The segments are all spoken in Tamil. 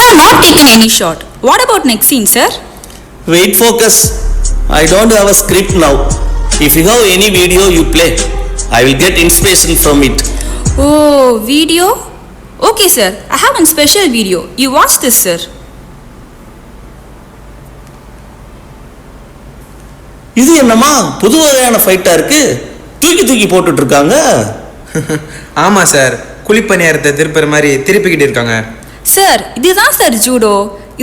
have not taken any shot. What about next scene, sir? Wait, focus. I don't have a script now. If you have any video you play, I will get inspiration from it. Oh, video? Okay, sir. I have a special video. You watch this, sir. இது என்னமா புது வகையான ஃபைட்டா இருக்கு, தூக்கி தூக்கி போட்டுட்டு இருக்காங்க. ஆமா சார், குளிப்பணியாரத்தை திருப்புற மாதிரி திருப்பிக்கிட்டு இருக்காங்க. சார், இதுதான் சார் ஜூடோ.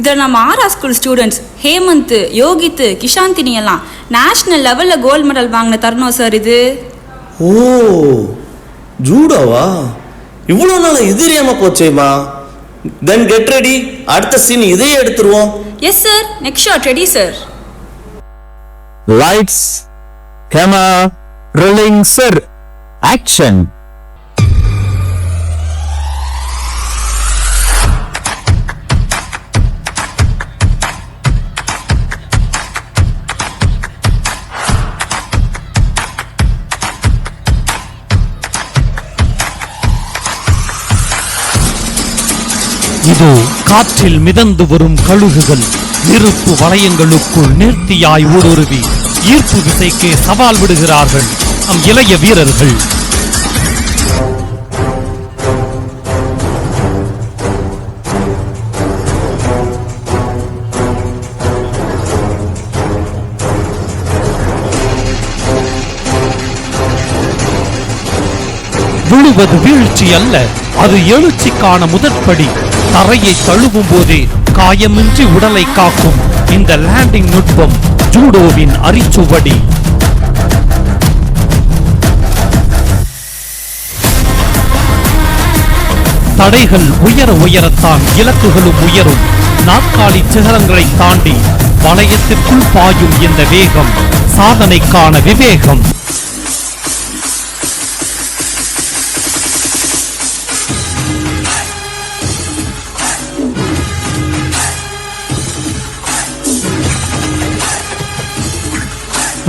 இதில் நம்ம RR school students Hemanth, Yogith, Kishanthini எல்லாம் நேஷனல் லெவலில் கோல்டு மெடல் வாங்கின தருணம் சார் இது. ஓ, ஜூடோவா? இவ்வளோ நாள் இது தெரியாம போச்சேமா. தென் கெட் ரெடி, அடுத்த சீன் இதையே எடுத்துருவோம். Yes sir, next shot ready sir. Lights, camera, rolling, sir. Action. இதோ காற்றில் மிதந்து வரும் கழுகுகள் நெருப்பு வளையங்களுக்குள் நேர்த்தியாய் ஊடுருவி ஈர்ப்பு விசைக்கே சவால் விடுகிறார்கள் நம் இளைய வீரர்கள். விழுவது வீழ்ச்சி அல்ல, அது எழுச்சிக்கான முதற்படி. தரையை தழுவும் போதே காயமின்றி உடலை காக்கும் இந்த லேண்டிங் நுட்பம் ஜூடோவின் அரிச்சுவடி. தடைகள் உயர உயரத்தான் இலக்குகளும் உயரும். நாற்காலி சிகரங்களை தாண்டி வளையத்திற்குள் பாயும் இந்த வேகம் சாதனைக்கான விவேகம்.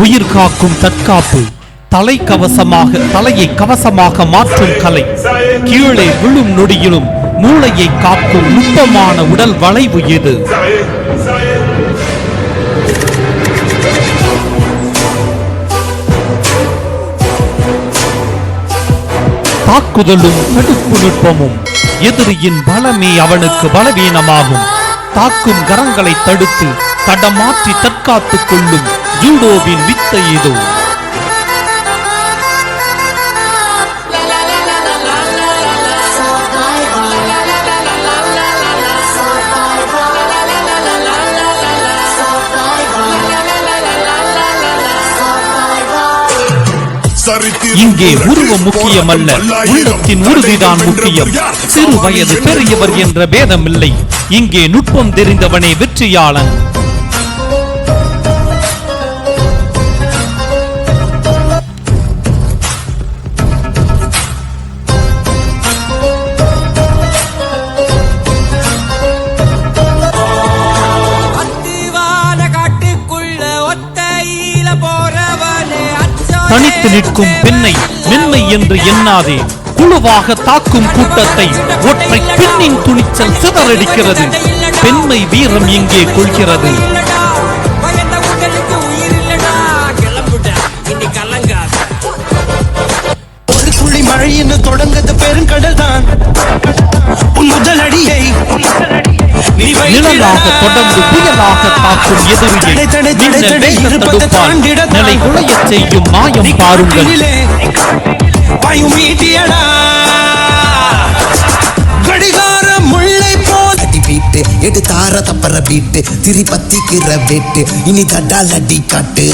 உயிர் காக்கும் தற்காப்பு, தலையை கவசமாக மாற்றும் கலை, கீழே விழும் நொடியிலும் மூளையை காக்கும் நுட்பமான உடல் வளைவு இது. தாக்குதலும் தடுப்பு நுட்பமும். எதிரியின் பலமே அவனுக்கு பலவீனமாகும். தாக்கும் கரங்களை தடுத்து தடமாற்றி தற்காத்துக் கொள்ளும் ஜூடோவின் வித்தை இது. இங்கே உருவம் முக்கியமல்ல, உள்ளத்தின் உறுதிதான் முக்கியம். சிறு வயது பெரியவர் என்ற பேதமில்லை, இங்கே நுட்பம் தெரிந்தவனே வெற்றியாளன். தனித்து நிற்கும் பெண்ணை மென்மை என்று எண்ணாதே. குழுவாக தாக்கும் கூட்டத்தை ஒற்றை பெண்ணின் துணிச்சல் சிதறடிக்கிறது. பெண்மை வீரம் இங்கே கொள்கிறது. ஒரு துளி மழையின்னு தொடங்கது பெருங்கடல் தான். முதல் அடியை நிழலாக தொடர்ந்து புயலாக தாக்கும் எதிரியை தடுப்பால் நிலை குலையச் செய்யும் மாயம் பாருங்கள். கடிகார முல்லை போல் வீட்டு எடுத்தார தப்பற வீட்டு திரிபத்திக்கிற வெட்டு இனி தடால் அடி காட்டு.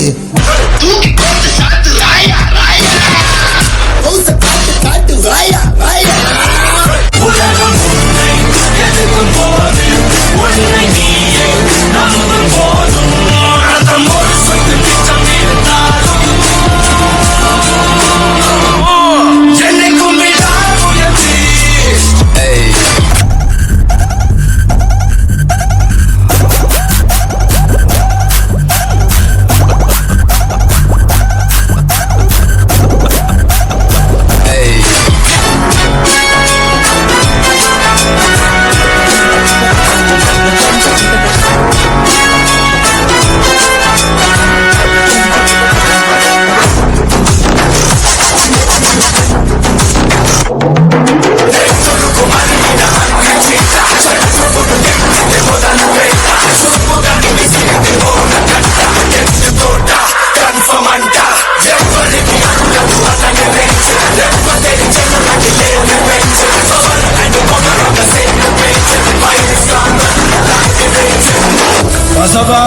சபா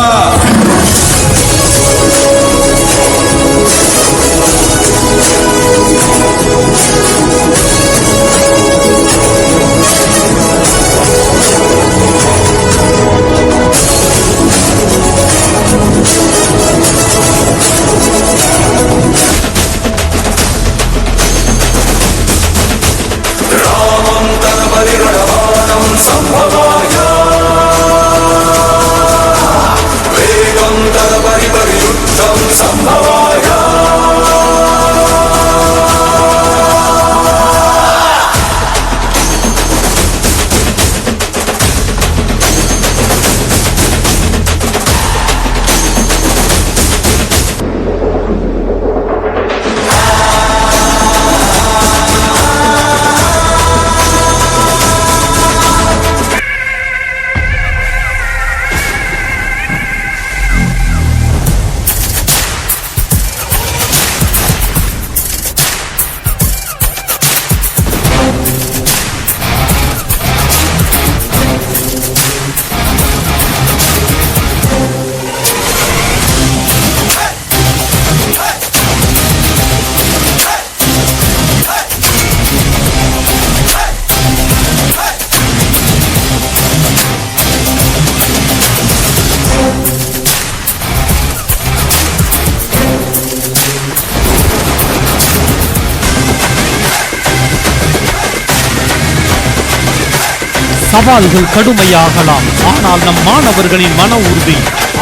சவால்கள் கடுமையாகலாம், ஆனால் நம் மாணவர்களின் மன உறுதி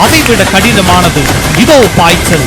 அதைவிட கடினமானது. இதோ பாய்ச்சல்.